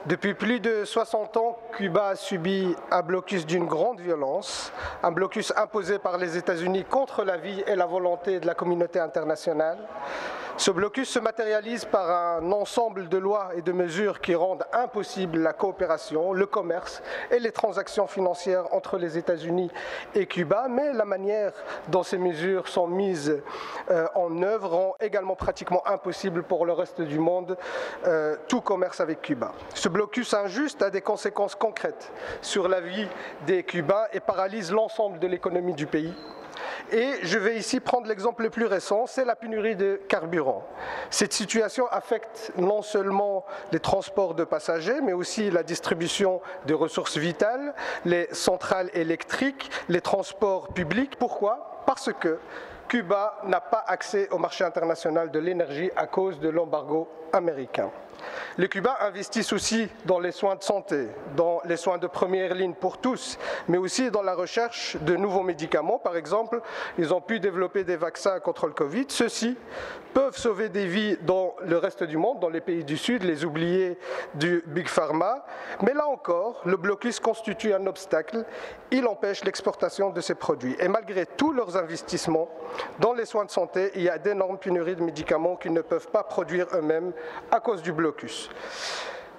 Depuis plus de 60 ans, Cuba a subi un blocus d'une grande violence, un blocus imposé par les États-Unis contre la vie et la volonté de la communauté internationale. Ce blocus se matérialise par un ensemble de lois et de mesures qui rendent impossible la coopération, le commerce et les transactions financières entre les États-Unis et Cuba, mais la manière dont ces mesures sont mises en œuvre rend également pratiquement impossible pour le reste du monde tout commerce avec Cuba. Ce blocus injuste a des conséquences concrètes sur la vie des Cubains et paralyse l'ensemble de l'économie du pays. Et je vais ici prendre l'exemple le plus récent, c'est la pénurie de carburant. Cette situation affecte non seulement les transports de passagers, mais aussi la distribution de ressources vitales, les centrales électriques, les transports publics. Pourquoi? Parce que Cuba n'a pas accès au marché international de l'énergie à cause de l'embargo américain. Les Cubains investissent aussi dans les soins de santé, dans les soins de première ligne pour tous, mais aussi dans la recherche de nouveaux médicaments. Par exemple, ils ont pu développer des vaccins contre le Covid. Ceux-ci peuvent sauver des vies dans le reste du monde, dans les pays du Sud, les oubliés du Big Pharma. Mais là encore, le blocus constitue un obstacle. Il empêche l'exportation de ces produits. Et malgré tous leurs investissements dans les soins de santé, il y a d'énormes pénuries de médicaments qu'ils ne peuvent pas produire eux-mêmes à cause du blocus.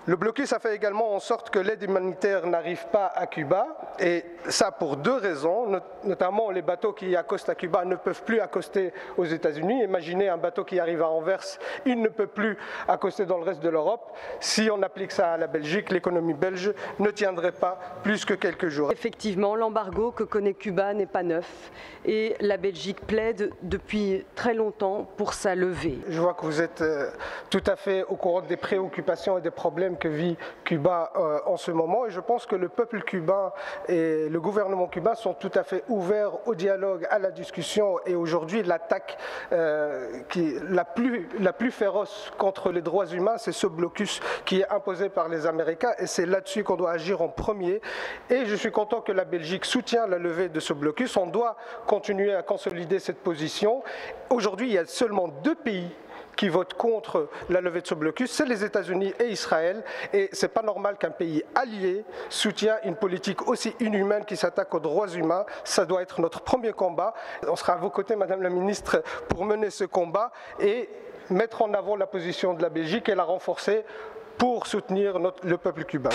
Le blocus a fait également en sorte que l'aide humanitaire n'arrive pas à Cuba, et ça pour deux raisons, notamment les bateaux qui accostent à Cuba ne peuvent plus accoster aux États-Unis. Imaginez un bateau qui arrive à Anvers, il ne peut plus accoster dans le reste de l'Europe. Si on applique ça à la Belgique, l'économie belge ne tiendrait pas plus que quelques jours. Effectivement, l'embargo que connaît Cuba n'est pas neuf et la Belgique plaide depuis très longtemps pour sa levée. Je vois que vous êtes tout à fait au courant des préoccupations et des problèmes que vit Cuba en ce moment, et je pense que le peuple cubain et le gouvernement cubain sont tout à fait ouverts au dialogue, à la discussion, et aujourd'hui l'attaque la plus féroce contre les droits humains, c'est ce blocus qui est imposé par les Américains, et c'est là-dessus qu'on doit agir en premier. Et je suis content que la Belgique soutienne la levée de ce blocus. On doit continuer à consolider cette position. Aujourd'hui, il y a seulement deux pays qui votent contre la levée de ce blocus, c'est les États-Unis et Israël, et c'est pas normal qu'un pays allié soutienne une politique aussi inhumaine qui s'attaque aux droits humains. Ça doit être notre premier combat. On sera à vos côtés, Madame la Ministre, pour mener ce combat et mettre en avant la position de la Belgique et la renforcer pour soutenir le peuple cubain.